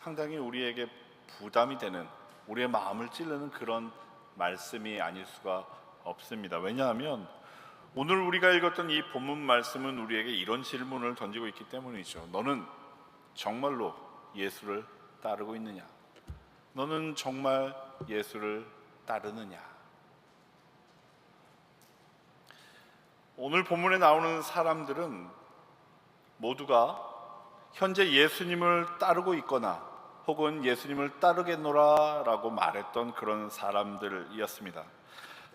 상당히 우리에게 부담이 되는, 우리의 마음을 찌르는 그런 말씀이 아닐 수가 없습니다. 왜냐하면 오늘 우리가 읽었던 이 본문 말씀은 우리에게 이런 질문을 던지고 있기 때문이죠. 너는 정말로 예수를 따르고 있느냐? 너는 정말 예수를 따르느냐? 오늘 본문에 나오는 사람들은 모두가 현재 예수님을 따르고 있거나 혹은 예수님을 따르겠노라 라고 말했던 그런 사람들이었습니다.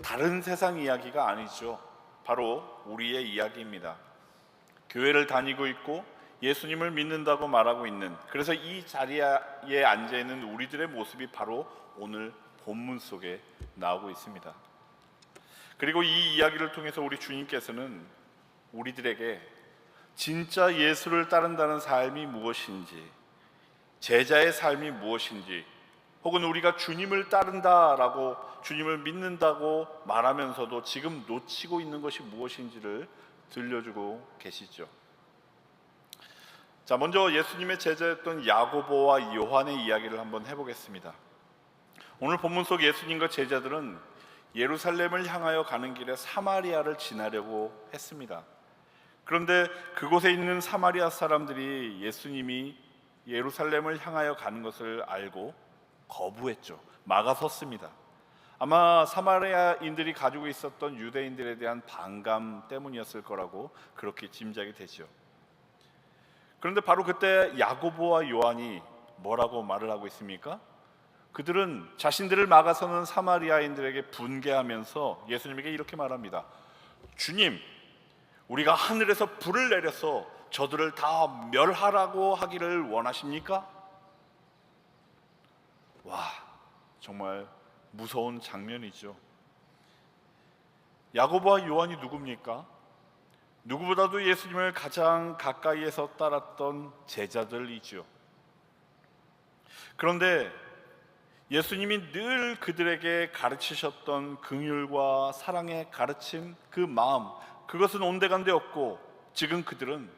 다른 세상 이야기가 아니죠. 바로 우리의 이야기입니다. 교회를 다니고 있고 예수님을 믿는다고 말하고 있는, 그래서 이 자리에 앉아 있는 우리들의 모습이 바로 오늘 본문 속에 나오고 있습니다. 그리고 이 이야기를 통해서 우리 주님께서는 우리들에게 진짜 예수를 따른다는 삶이 무엇인지, 제자의 삶이 무엇인지, 혹은 우리가 주님을 따른다라고, 주님을 믿는다고 말하면서도 지금 놓치고 있는 것이 무엇인지를 들려주고 계시죠. 자, 먼저 예수님의 제자였던 야고보와 요한의 이야기를 한번 해보겠습니다. 오늘 본문 속 예수님과 제자들은 예루살렘을 향하여 가는 길에 사마리아를 지나려고 했습니다. 그런데 그곳에 있는 사마리아 사람들이 예수님이 예루살렘을 향하여 가는 것을 알고 거부했죠. 막아섰습니다. 아마 사마리아인들이 가지고 있었던 유대인들에 대한 반감 때문이었을 거라고 그렇게 짐작이 되죠. 그런데 바로 그때 야고보와 요한이 뭐라고 말을 하고 있습니까? 그들은 자신들을 막아서는 사마리아인들에게 분개하면서 예수님에게 이렇게 말합니다. 주님, 우리가 하늘에서 불을 내려서 저들을 다 멸하라고 하기를 원하십니까? 와, 정말 무서운 장면이죠. 야고보와 요한이 누굽니까? 누구보다도 예수님을 가장 가까이에서 따랐던 제자들이죠. 그런데 예수님이 늘 그들에게 가르치셨던 긍휼과 사랑의 가르침, 그 마음, 그것은 온데간데 없고 지금 그들은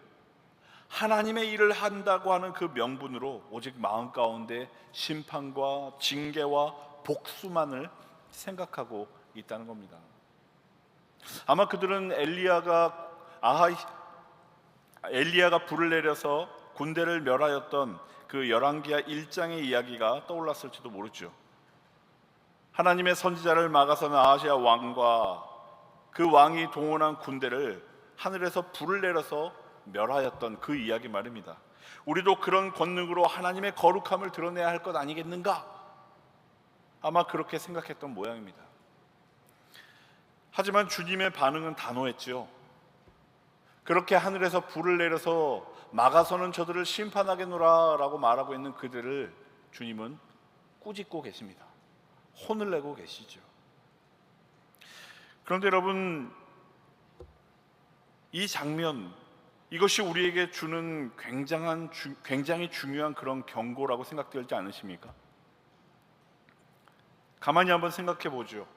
하나님의 일을 한다고 하는 그 명분으로 오직 마음 가운데 심판과 징계와 복수만을 생각하고 있다는 겁니다. 아마 그들은 엘리야가 불을 내려서 군대를 멸하였던 그 열왕기하 1장의 이야기가 떠올랐을지도 모르죠. 하나님의 선지자를 막아서는 아하시아 왕과 그 왕이 동원한 군대를 하늘에서 불을 내려서 멸하였던 그 이야기 말입니다. 우리도 그런 권능으로 하나님의 거룩함을 드러내야 할 것 아니겠는가? 아마 그렇게 생각했던 모양입니다. 하지만 주님의 반응은 단호했죠. 그렇게 하늘에서 불을 내려서 막아서는 저들을 심판하겠노라 라고 말하고 있는 그들을 주님은 꾸짖고 계십니다. 혼을 내고 계시죠. 그런데 여러분, 이 장면, 이것이 우리에게 주는 굉장히 중요한 그런 경고라고 생각되지 않으십니까? 가만히 한번 생각해 보죠.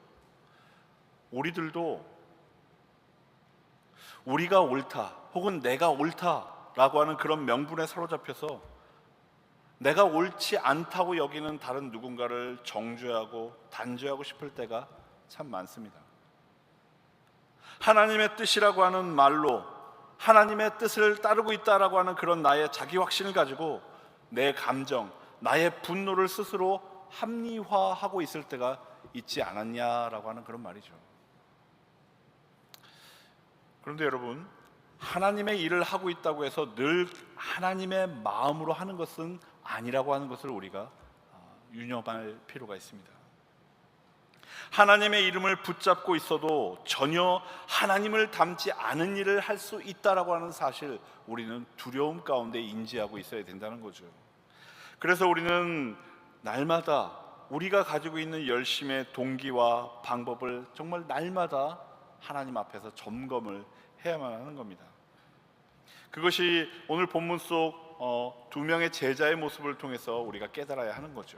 우리들도 우리가 옳다 혹은 내가 옳다라고 하는 그런 명분에 사로잡혀서 내가 옳지 않다고 여기는 다른 누군가를 정죄하고 단죄하고 싶을 때가 참 많습니다. 하나님의 뜻이라고 하는 말로 하나님의 뜻을 따르고 있다라고 하는 그런 나의 자기 확신을 가지고 내 감정, 나의 분노를 스스로 합리화하고 있을 때가 있지 않았냐라고 하는 그런 말이죠. 그런데 여러분, 하나님의 일을 하고 있다고 해서 늘 하나님의 마음으로 하는 것은 아니라고 하는 것을 우리가 유념할 필요가 있습니다. 하나님의 이름을 붙잡고 있어도 전혀 하나님을 닮지 않은 일을 할 수 있다라고 하는 사실, 우리는 두려움 가운데 인지하고 있어야 된다는 거죠. 그래서 우리는 날마다 우리가 가지고 있는 열심의 동기와 방법을 정말 날마다 하나님 앞에서 점검을 해야만 하는 겁니다. 그것이 오늘 본문 속 두 명의 제자의 모습을 통해서 우리가 깨달아야 하는 거죠.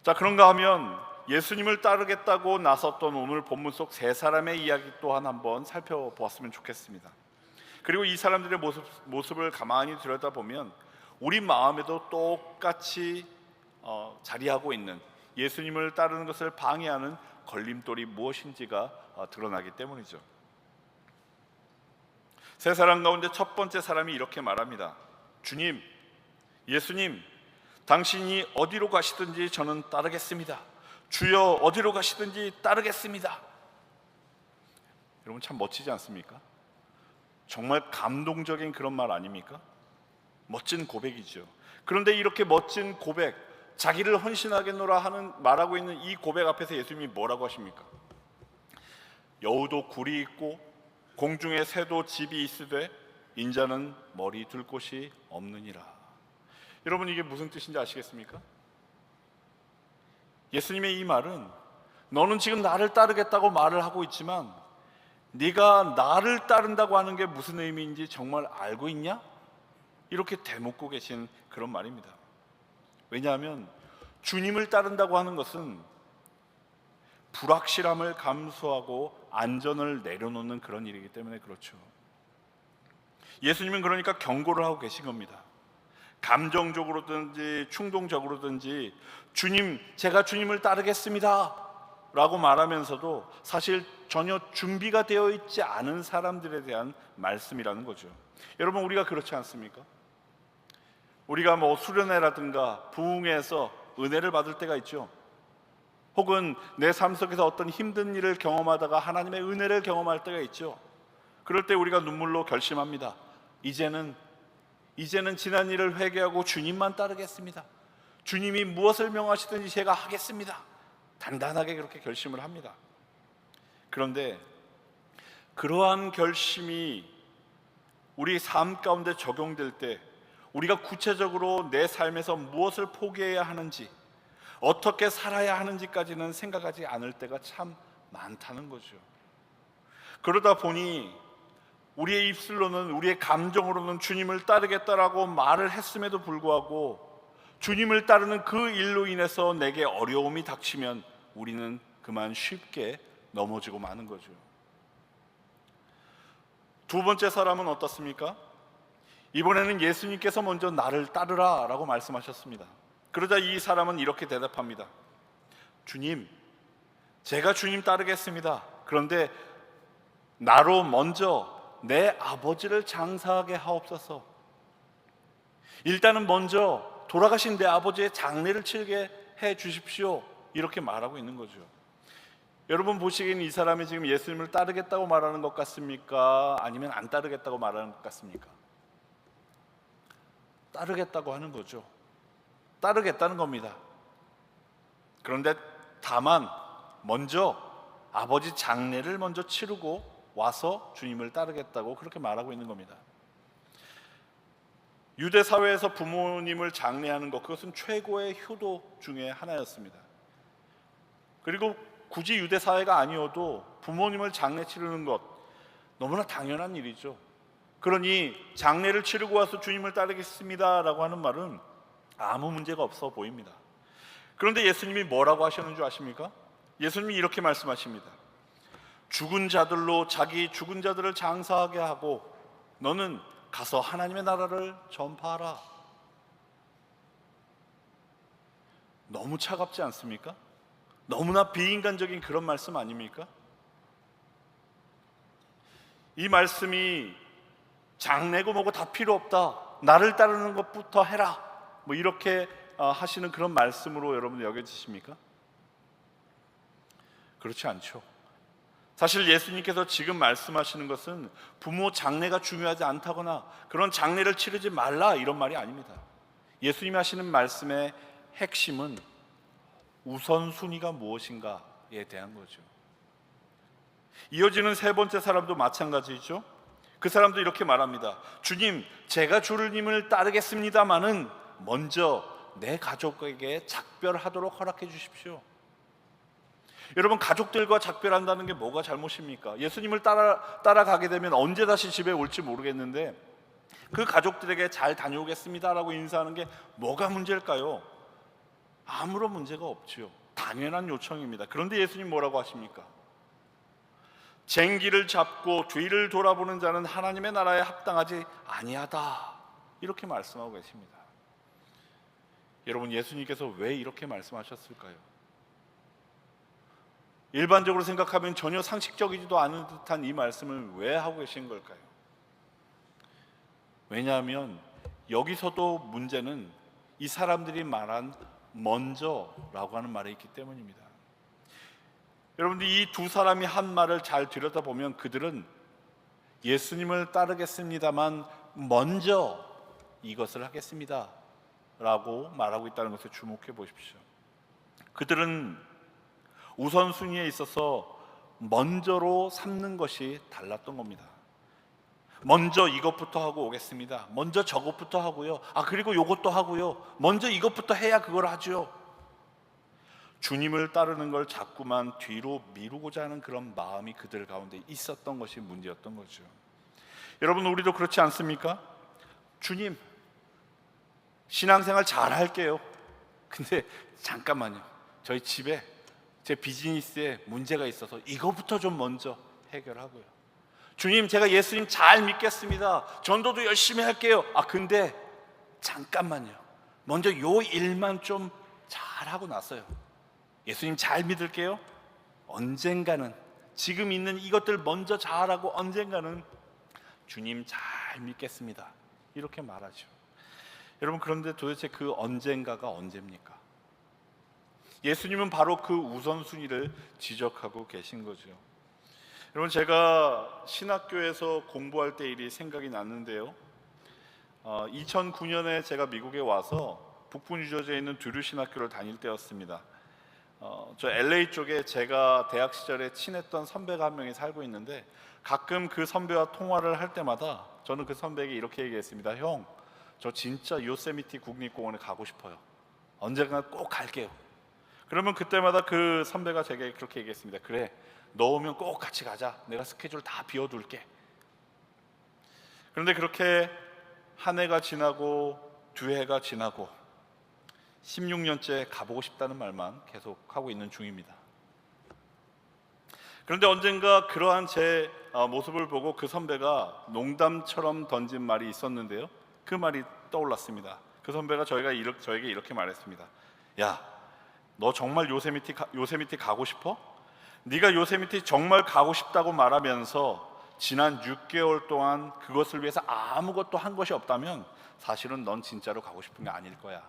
자, 그런가 하면 예수님을 따르겠다고 나섰던 오늘 본문 속 세 사람의 이야기 또한 한번 살펴보았으면 좋겠습니다. 그리고 이 사람들의 모습을 가만히 들여다보면 우리 마음에도 똑같이 자리하고 있는 예수님을 따르는 것을 방해하는 걸림돌이 무엇인지가 드러나기 때문이죠. 세 사람 가운데 첫 번째 사람이 이렇게 말합니다. 주님, 예수님, 당신이 어디로 가시든지 저는 따르겠습니다. 주여, 어디로 가시든지 따르겠습니다. 여러분, 참 멋지지 않습니까? 정말 감동적인 그런 말 아닙니까? 멋진 고백이죠. 그런데 이렇게 멋진 고백, 자기를 헌신하겠노라 하는 말하고 있는 이 고백 앞에서 예수님이 뭐라고 하십니까? 여우도 굴이 있고 공중에 새도 집이 있으되 인자는 머리 둘 곳이 없느니라. 여러분, 이게 무슨 뜻인지 아시겠습니까? 예수님의 이 말은 너는 지금 나를 따르겠다고 말을 하고 있지만 네가 나를 따른다고 하는 게 무슨 의미인지 정말 알고 있냐? 이렇게 대묻고 계신 그런 말입니다. 왜냐하면 주님을 따른다고 하는 것은 불확실함을 감수하고 안전을 내려놓는 그런 일이기 때문에 그렇죠. 예수님은 그러니까 경고를 하고 계신 겁니다. 감정적으로든지 충동적으로든지 주님, 제가 주님을 따르겠습니다 라고 말하면서도 사실 전혀 준비가 되어 있지 않은 사람들에 대한 말씀이라는 거죠. 여러분, 우리가 그렇지 않습니까? 우리가 수련회라든가 부흥회에서 은혜를 받을 때가 있죠. 혹은 내 삶 속에서 어떤 힘든 일을 경험하다가 하나님의 은혜를 경험할 때가 있죠. 그럴 때 우리가 눈물로 결심합니다. 이제는 지난 일을 회개하고 주님만 따르겠습니다. 주님이 무엇을 명하시든지 제가 하겠습니다. 단단하게 그렇게 결심을 합니다. 그런데 그러한 결심이 우리 삶 가운데 적용될 때 우리가 구체적으로 내 삶에서 무엇을 포기해야 하는지, 어떻게 살아야 하는지까지는 생각하지 않을 때가 참 많다는 거죠. 그러다 보니 우리의 입술로는, 우리의 감정으로는 주님을 따르겠다라고 말을 했음에도 불구하고 주님을 따르는 그 일로 인해서 내게 어려움이 닥치면 우리는 그만 쉽게 넘어지고 마는 거죠. 두 번째 사람은 어떻습니까? 이번에는 예수님께서 먼저 나를 따르라 라고 말씀하셨습니다. 그러자 이 사람은 이렇게 대답합니다. 주님, 제가 주님 따르겠습니다. 그런데 나로 먼저 내 아버지를 장사하게 하옵소서. 일단은 먼저 돌아가신 내 아버지의 장례를 치르게 해 주십시오. 이렇게 말하고 있는 거죠. 여러분 보시기엔 이 사람이 지금 예수님을 따르겠다고 말하는 것 같습니까? 아니면 안 따르겠다고 말하는 것 같습니까? 따르겠다고 하는 거죠. 따르겠다는 겁니다. 그런데 다만 먼저 아버지 장례를 먼저 치르고 와서 주님을 따르겠다고 그렇게 말하고 있는 겁니다. 유대 사회에서 부모님을 장례하는 것, 그것은 최고의 효도 중에 하나였습니다. 그리고 굳이 유대 사회가 아니어도 부모님을 장례 치르는 것 너무나 당연한 일이죠. 그러니 장례를 치르고 와서 주님을 따르겠습니다 라고 하는 말은 아무 문제가 없어 보입니다. 그런데 예수님이 뭐라고 하셨는 줄 아십니까? 예수님이 이렇게 말씀하십니다. 죽은 자들로 자기 죽은 자들을 장사하게 하고 너는 가서 하나님의 나라를 전파하라. 너무 차갑지 않습니까? 너무나 비인간적인 그런 말씀 아닙니까? 이 말씀이 장례고 뭐고 다 필요 없다, 나를 따르는 것부터 해라, 이렇게 하시는 그런 말씀으로 여러분 여겨지십니까? 그렇지 않죠. 사실 예수님께서 지금 말씀하시는 것은 부모 장례가 중요하지 않다거나 그런 장례를 치르지 말라 이런 말이 아닙니다. 예수님이 하시는 말씀의 핵심은 우선순위가 무엇인가에 대한 거죠. 이어지는 세 번째 사람도 마찬가지죠. 그 사람도 이렇게 말합니다. 주님, 제가 주님을 따르겠습니다마는 먼저 내 가족에게 작별하도록 허락해 주십시오. 여러분, 가족들과 작별한다는 게 뭐가 잘못입니까? 예수님을 따라가게 되면 언제 다시 집에 올지 모르겠는데 그 가족들에게 잘 다녀오겠습니다라고 인사하는 게 뭐가 문제일까요? 아무런 문제가 없지요. 당연한 요청입니다. 그런데 예수님 뭐라고 하십니까? 쟁기를 잡고 뒤를 돌아보는 자는 하나님의 나라에 합당하지 아니하다, 이렇게 말씀하고 계십니다. 여러분, 예수님께서 왜 이렇게 말씀하셨을까요? 일반적으로 생각하면 전혀 상식적이지도 않은 듯한 이 말씀을 왜 하고 계신 걸까요? 왜냐하면 여기서도 문제는 이 사람들이 말한 먼저라고 하는 말에 있기 때문입니다. 여러분들, 이 두 사람이 한 말을 잘 들여다보면 그들은 예수님을 따르겠습니다만 먼저 이것을 하겠습니다 라고 말하고 있다는 것을 주목해 보십시오. 그들은 우선순위에 있어서 먼저로 삼는 것이 달랐던 겁니다. 먼저 이것부터 하고 오겠습니다. 먼저 저것부터 하고요. 그리고 이것도 하고요. 먼저 이것부터 해야 그걸 하죠. 주님을 따르는 걸 자꾸만 뒤로 미루고자 하는 그런 마음이 그들 가운데 있었던 것이 문제였던 거죠. 여러분, 우리도 그렇지 않습니까? 주님, 신앙생활 잘 할게요. 근데 잠깐만요. 저희 집에 제 비즈니스에 문제가 있어서 이거부터 좀 먼저 해결하고요. 주님, 제가 예수님 잘 믿겠습니다. 전도도 열심히 할게요. 근데 잠깐만요. 먼저 요 일만 좀 잘하고 나서요. 예수님 잘 믿을게요. 언젠가는, 지금 있는 이것들 먼저 잘하고 언젠가는 주님 잘 믿겠습니다. 이렇게 말하죠. 여러분, 그런데 도대체 그 언젠가가 언제입니까? 예수님은 바로 그 우선순위를 지적하고 계신 거죠. 여러분, 제가 신학교에서 공부할 때 일이 생각이 났는데요. 2009년에 제가 미국에 와서 북부 뉴저지에 있는 드류 신학교를 다닐 때였습니다. 저 LA 쪽에 제가 대학 시절에 친했던 선배가 한 명이 살고 있는데, 가끔 그 선배와 통화를 할 때마다 저는 그 선배에게 이렇게 얘기했습니다. 형, 저 진짜 요세미티 국립공원에 가고 싶어요. 언젠가 꼭 갈게요. 그러면 그때마다 그 선배가 제게 그렇게 얘기했습니다. 그래, 너 오면 꼭 같이 가자. 내가 스케줄 다 비워둘게. 그런데 그렇게 한 해가 지나고 두 해가 지나고 16년째 가보고 싶다는 말만 계속 하고 있는 중입니다. 그런데 언젠가 그러한 제 모습을 보고 그 선배가 농담처럼 던진 말이 있었는데요. 그 말이 떠올랐습니다. 그 선배가 저에게 이렇게 말했습니다. 야, 너 정말 요세미티 가고 싶어? 네가 요세미티 정말 가고 싶다고 말하면서 지난 6개월 동안 그것을 위해서 아무것도 한 것이 없다면 사실은 넌 진짜로 가고 싶은 게 아닐 거야.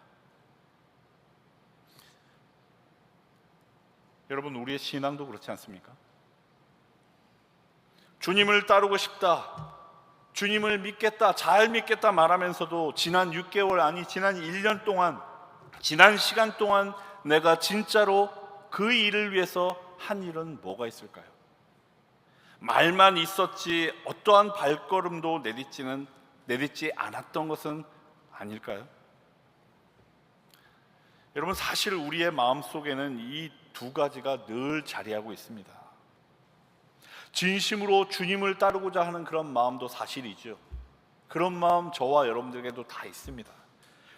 여러분, 우리의 신앙도 그렇지 않습니까? 주님을 따르고 싶다, 주님을 믿겠다, 잘 믿겠다 말하면서도 지난 6개월, 지난 1년 동안, 지난 시간 동안 내가 진짜로 그 일을 위해서 한 일은 뭐가 있을까요? 말만 있었지 어떠한 발걸음도 내딛지 않았던 것은 아닐까요? 여러분, 사실 우리의 마음속에는 이 두 가지가 늘 자리하고 있습니다. 진심으로 주님을 따르고자 하는 그런 마음도 사실이죠. 그런 마음 저와 여러분들에게도 다 있습니다.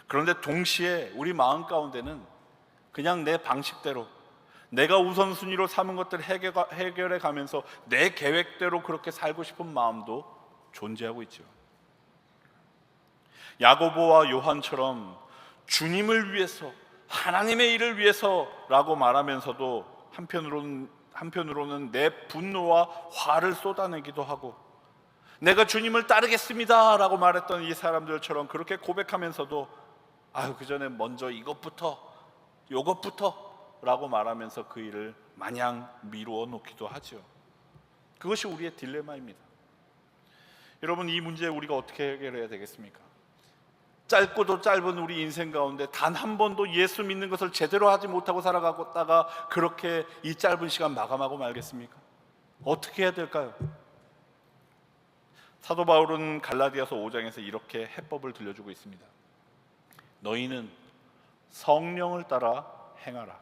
그런데 동시에 우리 마음 가운데는 그냥 내 방식대로, 내가 우선순위로 삼은 것들을 해결해 가면서 내 계획대로 그렇게 살고 싶은 마음도 존재하고 있죠. 야고보와 요한처럼 주님을 위해서, 하나님의 일을 위해서라고 말하면서도 한편으로는 내 분노와 화를 쏟아내기도 하고, 내가 주님을 따르겠습니다 라고 말했던 이 사람들처럼 그렇게 고백하면서도 그 전에 먼저 이것부터 라고 말하면서 그 일을 마냥 미루어 놓기도 하죠. 그것이 우리의 딜레마입니다. 여러분, 이 문제 우리가 어떻게 해결해야 되겠습니까? 짧고도 짧은 우리 인생 가운데 단 한 번도 예수 믿는 것을 제대로 하지 못하고 살아가다가 그렇게 이 짧은 시간 마감하고 말겠습니까? 어떻게 해야 될까요? 사도 바울은 갈라디아서 5장에서 이렇게 해법을 들려주고 있습니다. 너희는 성령을 따라 행하라.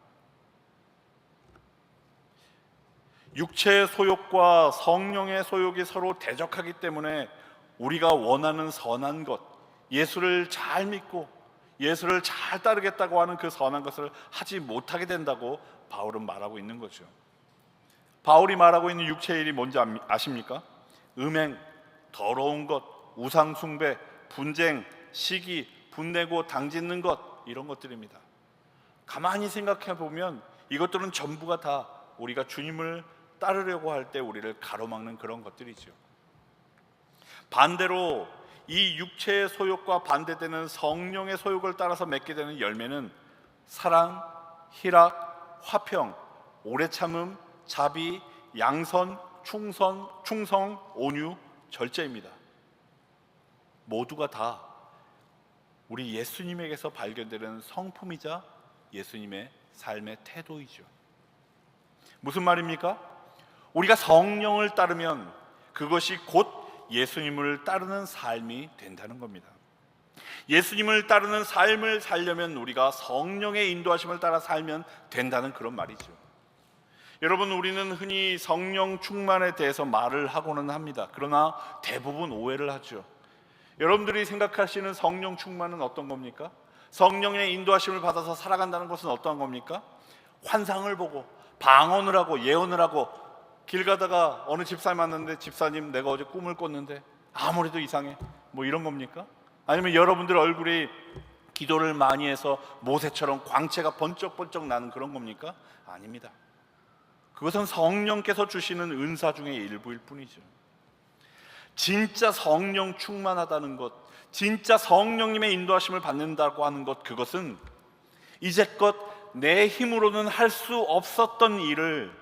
육체의 소욕과 성령의 소욕이 서로 대적하기 때문에 우리가 원하는 선한 것, 예수를 잘 믿고 예수를 잘 따르겠다고 하는 그 선한 것을 하지 못하게 된다고 바울은 말하고 있는 거죠. 바울이 말하고 있는 육체의 일이 뭔지 아십니까? 음행, 더러운 것, 우상 숭배, 분쟁, 시기, 분내고 당짓는 것, 이런 것들입니다. 가만히 생각해 보면 이것들은 전부가 다 우리가 주님을 따르려고 할 때 우리를 가로막는 그런 것들이죠. 반대로 이 육체의 소욕과 반대되는 성령의 소욕을 따라서 맺게 되는 열매는 사랑, 희락, 화평, 오래 참음, 자비, 양선, 충성, 온유, 절제입니다. 모두가 다 우리 예수님에게서 발견되는 성품이자 예수님의 삶의 태도이죠. 무슨 말입니까? 우리가 성령을 따르면 그것이 곧 예수님을 따르는 삶이 된다는 겁니다. 예수님을 따르는 삶을 살려면 우리가 성령의 인도하심을 따라 살면 된다는 그런 말이죠. 여러분, 우리는 흔히 성령 충만에 대해서 말을 하고는 합니다. 그러나 대부분 오해를 하죠. 여러분들이 생각하시는 성령 충만은 어떤 겁니까? 성령의 인도하심을 받아서 살아간다는 것은 어떠한 겁니까? 환상을 보고 방언을 하고 예언을 하고 길 가다가 어느 집사님 만났는데, 집사님 내가 어제 꿈을 꿨는데 아무래도 이상해, 뭐 이런 겁니까? 아니면 여러분들 얼굴이 기도를 많이 해서 모세처럼 광채가 번쩍번쩍 나는 그런 겁니까? 아닙니다. 그것은 성령께서 주시는 은사 중의 일부일 뿐이죠. 진짜 성령 충만하다는 것, 진짜 성령님의 인도하심을 받는다고 하는 것, 그것은 이제껏 내 힘으로는 할 수 없었던 일을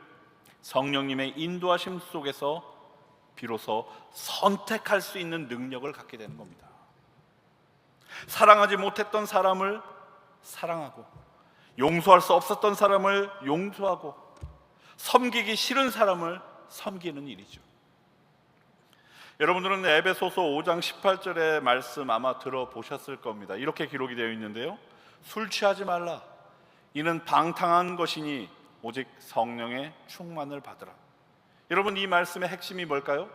성령님의 인도하심 속에서 비로소 선택할 수 있는 능력을 갖게 되는 겁니다. 사랑하지 못했던 사람을 사랑하고, 용서할 수 없었던 사람을 용서하고, 섬기기 싫은 사람을 섬기는 일이죠. 여러분들은 에베소서 5장 18절의 말씀 아마 들어보셨을 겁니다. 이렇게 기록이 되어 있는데요, 술 취하지 말라. 이는 방탕한 것이니 오직 성령의 충만을 받으라. 여러분, 이 말씀의 핵심이 뭘까요?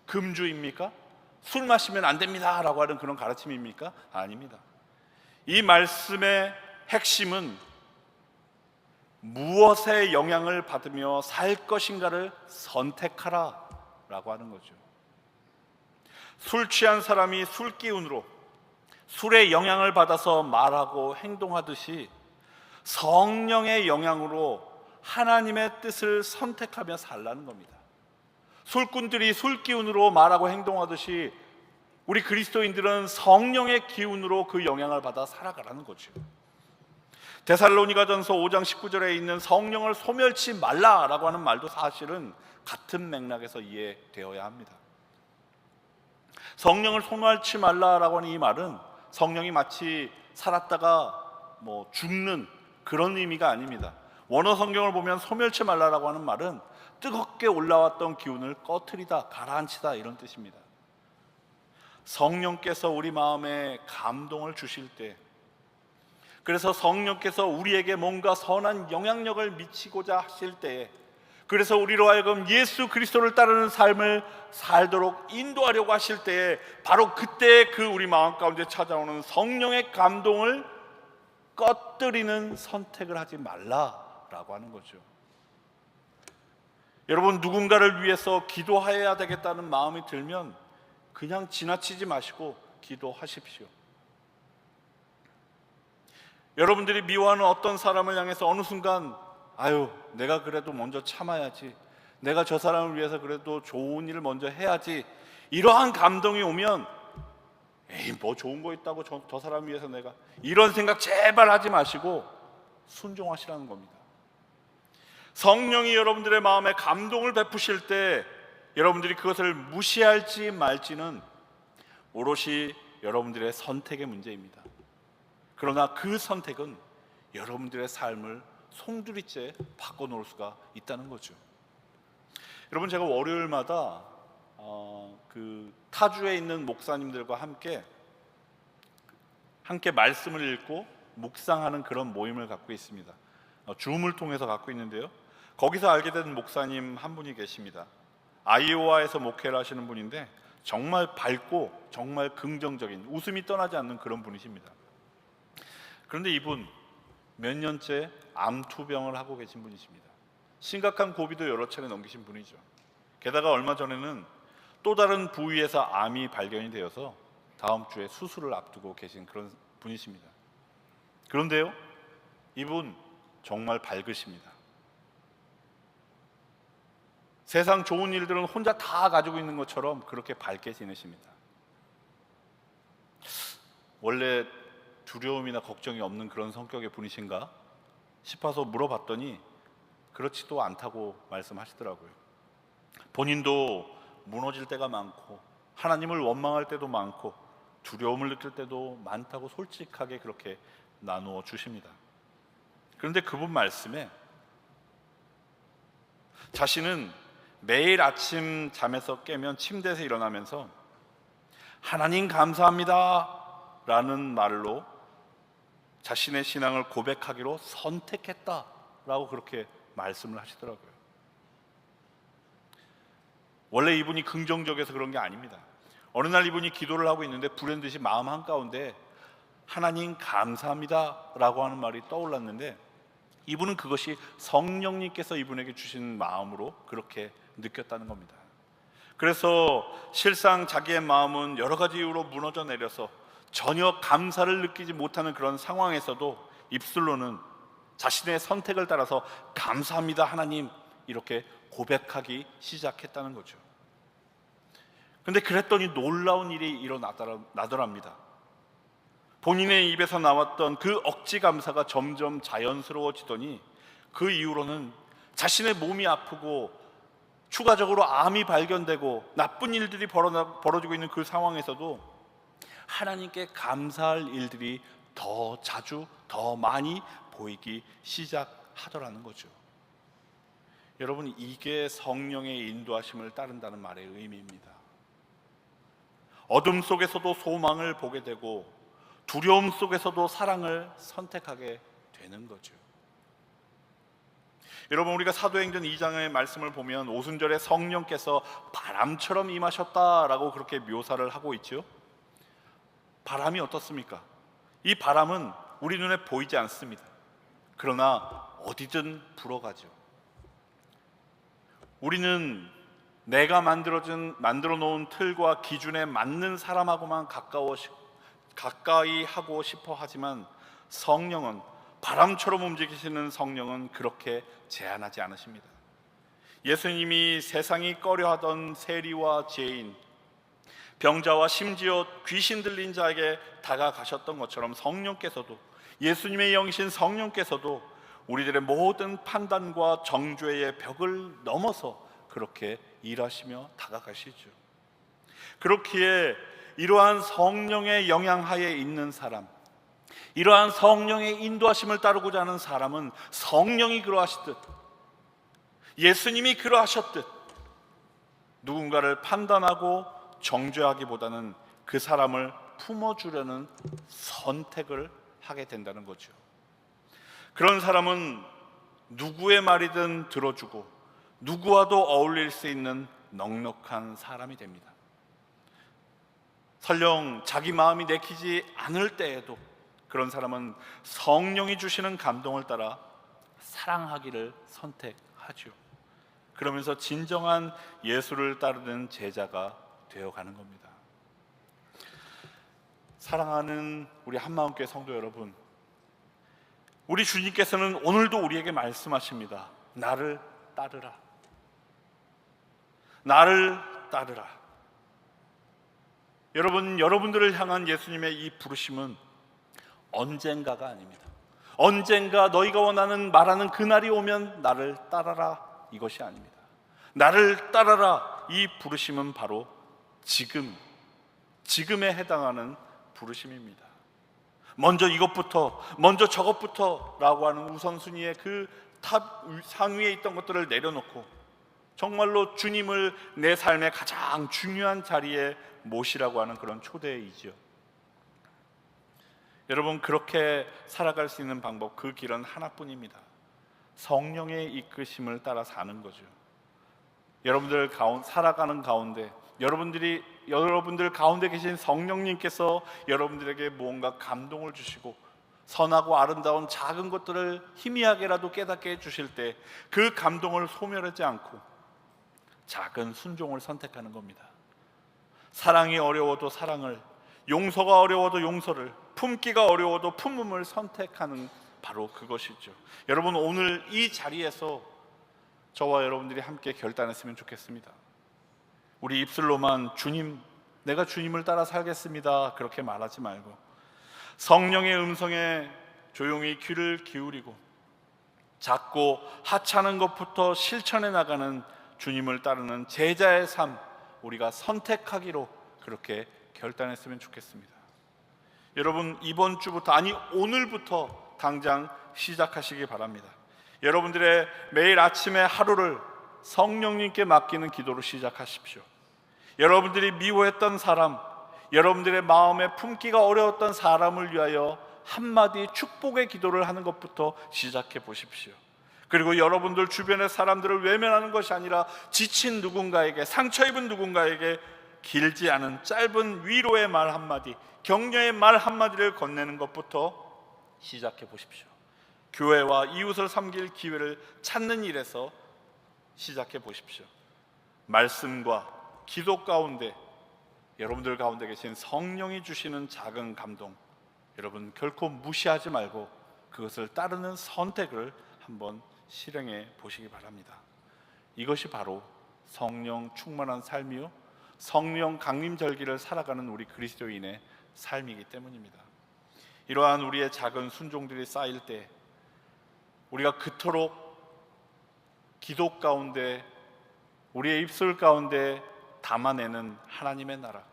금주입니까? 술 마시면 안 됩니다 라고 하는 그런 가르침입니까? 아닙니다. 이 말씀의 핵심은 무엇의 영향을 받으며 살 것인가를 선택하라 라고 하는 거죠. 술 취한 사람이 술 기운으로 술의 영향을 받아서 말하고 행동하듯이 성령의 영향으로 하나님의 뜻을 선택하며 살라는 겁니다. 술꾼들이 술 기운으로 말하고 행동하듯이 우리 그리스도인들은 성령의 기운으로 그 영향을 받아 살아가라는 거죠. 데살로니가전서 5장 19절에 있는 성령을 소멸치 말라라고 하는 말도 사실은 같은 맥락에서 이해되어야 합니다. 성령을 소멸치 말라라고 하는 이 말은 성령이 마치 살았다가 죽는 그런 의미가 아닙니다. 원어 성경을 보면 소멸치 말라라고 하는 말은 뜨겁게 올라왔던 기운을 꺼트리다, 가라앉히다, 이런 뜻입니다. 성령께서 우리 마음에 감동을 주실 때, 그래서 성령께서 우리에게 뭔가 선한 영향력을 미치고자 하실 때, 그래서 우리로 하여금 예수 그리스도를 따르는 삶을 살도록 인도하려고 하실 때에 바로 그때 그 우리 마음 가운데 찾아오는 성령의 감동을 꺼뜨리는 선택을 하지 말라라고 하는 거죠. 여러분, 누군가를 위해서 기도해야 되겠다는 마음이 들면 그냥 지나치지 마시고 기도하십시오. 여러분들이 미워하는 어떤 사람을 향해서 어느 순간 내가 그래도 먼저 참아야지, 내가 저 사람을 위해서 그래도 좋은 일을 먼저 해야지, 이러한 감동이 오면 뭐 좋은 거 있다고 저 사람 위해서 내가, 이런 생각 제발 하지 마시고 순종하시라는 겁니다. 성령이 여러분들의 마음에 감동을 베푸실 때 여러분들이 그것을 무시할지 말지는 오롯이 여러분들의 선택의 문제입니다. 그러나 그 선택은 여러분들의 삶을 송두리째 바꿔놓을 수가 있다는 거죠. 여러분, 제가 월요일마다 그 타주에 있는 목사님들과 함께 말씀을 읽고 묵상하는 그런 모임을 갖고 있습니다. 줌을 통해서 갖고 있는데요, 거기서 알게 된 목사님 한 분이 계십니다. 아이오와에서 목회를 하시는 분인데 정말 밝고 정말 긍정적인, 웃음이 떠나지 않는 그런 분이십니다. 그런데 이분 몇 년째 암투병을 하고 계신 분이십니다. 심각한 고비도 여러 차례 넘기신 분이죠. 게다가 얼마 전에는 또 다른 부위에서 암이 발견이 되어서 다음 주에 수술을 앞두고 계신 그런 분이십니다. 그런데요, 이분 정말 밝으십니다. 세상 좋은 일들은 혼자 다 가지고 있는 것처럼 그렇게 밝게 지내십니다. 원래 두려움이나 걱정이 없는 그런 성격의 분이신가 싶어서 물어봤더니 그렇지도 않다고 말씀하시더라고요. 본인도 무너질 때가 많고 하나님을 원망할 때도 많고 두려움을 느낄 때도 많다고 솔직하게 그렇게 나누어 주십니다. 그런데 그분 말씀에 자신은 매일 아침 잠에서 깨면 침대에서 일어나면서 하나님 감사합니다 라는 말로 자신의 신앙을 고백하기로 선택했다라고 그렇게 말씀을 하시더라고요. 원래 이분이 긍정적이어서 그런 게 아닙니다. 어느 날 이분이 기도를 하고 있는데 불현듯이 마음 한가운데 하나님 감사합니다 라고 하는 말이 떠올랐는데, 이분은 그것이 성령님께서 이분에게 주신 마음으로 그렇게 느꼈다는 겁니다. 그래서 실상 자기의 마음은 여러 가지 이유로 무너져 내려서 전혀 감사를 느끼지 못하는 그런 상황에서도 입술로는 자신의 선택을 따라서 감사합니다 하나님 이렇게 고백하기 시작했다는 거죠. 근데 그랬더니 놀라운 일이 일어나더랍니다. 본인의 입에서 나왔던 그 억지 감사가 점점 자연스러워지더니 그 이후로는 자신의 몸이 아프고 추가적으로 암이 발견되고 나쁜 일들이 벌어지고 있는 그 상황에서도 하나님께 감사할 일들이 더 자주 더 많이 보이기 시작하더라는 거죠. 여러분, 이게 성령의 인도하심을 따른다는 말의 의미입니다. 어둠 속에서도 소망을 보게 되고 두려움 속에서도 사랑을 선택하게 되는 거죠. 여러분, 우리가 사도행전 2장의 말씀을 보면 오순절에 성령께서 바람처럼 임하셨다라고 그렇게 묘사를 하고 있죠. 바람이 어떻습니까? 이 바람은 우리 눈에 보이지 않습니다. 그러나 어디든 불어가죠. 우리는 내가 만들어 놓은 틀과 기준에 맞는 사람하고만 가까이 하고 싶어 하지만 성령은, 바람처럼 움직이시는 성령은 그렇게 제한하지 않으십니다. 예수님이 세상이 꺼려하던 세리와 죄인, 병자와 심지어 귀신 들린 자에게 다가가셨던 것처럼 성령께서도, 예수님의 영이신 성령께서도 우리들의 모든 판단과 정죄의 벽을 넘어서 그렇게 일하시며 다가가시죠. 그렇기에 이러한 성령의 영향하에 있는 사람, 이러한 성령의 인도하심을 따르고자 하는 사람은 성령이 그러하시듯 예수님이 그러하셨듯 누군가를 판단하고 정죄하기보다는 그 사람을 품어주려는 선택을 하게 된다는 거죠. 그런 사람은 누구의 말이든 들어주고 누구와도 어울릴 수 있는 넉넉한 사람이 됩니다. 설령 자기 마음이 내키지 않을 때에도 그런 사람은 성령이 주시는 감동을 따라 사랑하기를 선택하죠. 그러면서 진정한 예수를 따르는 제자가 되어가는 겁니다. 사랑하는 우리 한마음교회 성도 여러분, 우리 주님께서는 오늘도 우리에게 말씀하십니다. 나를 따르라. 나를 따르라. 여러분들을 향한 예수님의 이 부르심은 언젠가가 아닙니다. 언젠가 너희가 원하는 말하는 그날이 오면 나를 따라라, 이것이 아닙니다. 나를 따라라, 이 부르심은 바로 지금에 해당하는 부르심입니다. 먼저 이것부터, 먼저 저것부터 라고 하는 우선순위의 그 탑 상위에 있던 것들을 내려놓고 정말로 주님을 내 삶의 가장 중요한 자리에 모시라고 하는 그런 초대이죠. 여러분, 그렇게 살아갈 수 있는 방법, 그 길은 하나뿐입니다. 성령의 이끄심을 따라 사는 거죠. 여러분들 살아가는 가운데 여러분들 가운데 계신 성령님께서 여러분들에게 무언가 감동을 주시고 선하고 아름다운 작은 것들을 희미하게라도 깨닫게 해주실 때 그 감동을 소멸하지 않고 작은 순종을 선택하는 겁니다. 사랑이 어려워도 사랑을, 용서가 어려워도 용서를, 품기가 어려워도 품음을 선택하는 바로 그것이죠. 여러분, 오늘 이 자리에서 저와 여러분들이 함께 결단했으면 좋겠습니다. 우리 입술로만 주님, 내가 주님을 따라 살겠습니다, 그렇게 말하지 말고 성령의 음성에 조용히 귀를 기울이고 작고 하찮은 것부터 실천해 나가는 주님을 따르는 제자의 삶, 우리가 선택하기로 그렇게 결단했으면 좋겠습니다. 여러분, 이번 주부터, 아니 오늘부터 당장 시작하시기 바랍니다. 여러분들의 매일 아침에 하루를 성령님께 맡기는 기도로 시작하십시오. 여러분들이 미워했던 사람, 여러분들의 마음에 품기가 어려웠던 사람을 위하여 한마디 축복의 기도를 하는 것부터 시작해 보십시오. 그리고 여러분들 주변의 사람들을 외면하는 것이 아니라 지친 누군가에게, 상처 입은 누군가에게 길지 않은 짧은 위로의 말 한마디, 격려의 말 한마디를 건네는 것부터 시작해 보십시오. 교회와 이웃을 섬길 기회를 찾는 일에서 시작해 보십시오. 말씀과 기도 가운데 여러분들 가운데 계신 성령이 주시는 작은 감동, 여러분 결코 무시하지 말고 그것을 따르는 선택을 한번 실행해 보시기 바랍니다. 이것이 바로 성령 충만한 삶이요, 성령 강림절기를 살아가는 우리 그리스도인의 삶이기 때문입니다. 이러한 우리의 작은 순종들이 쌓일 때 우리가 그토록 기도 가운데, 우리의 입술 가운데 담아내는 하나님의 나라,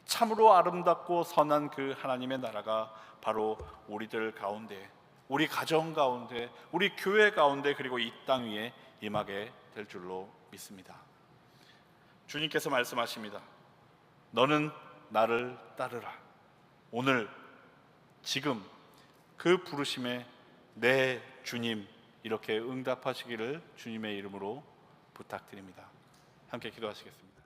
참으로 아름답고 선한 그 하나님의 나라가 바로 우리들 가운데, 우리 가정 가운데, 우리 교회 가운데, 그리고 이 땅 위에 임하게 될 줄로 믿습니다. 주님께서 말씀하십니다. 너는 나를 따르라. 오늘 지금 그 부르심에 내 주님, 이렇게 응답하시기를 주님의 이름으로 부탁드립니다. 함께 기도하시겠습니다.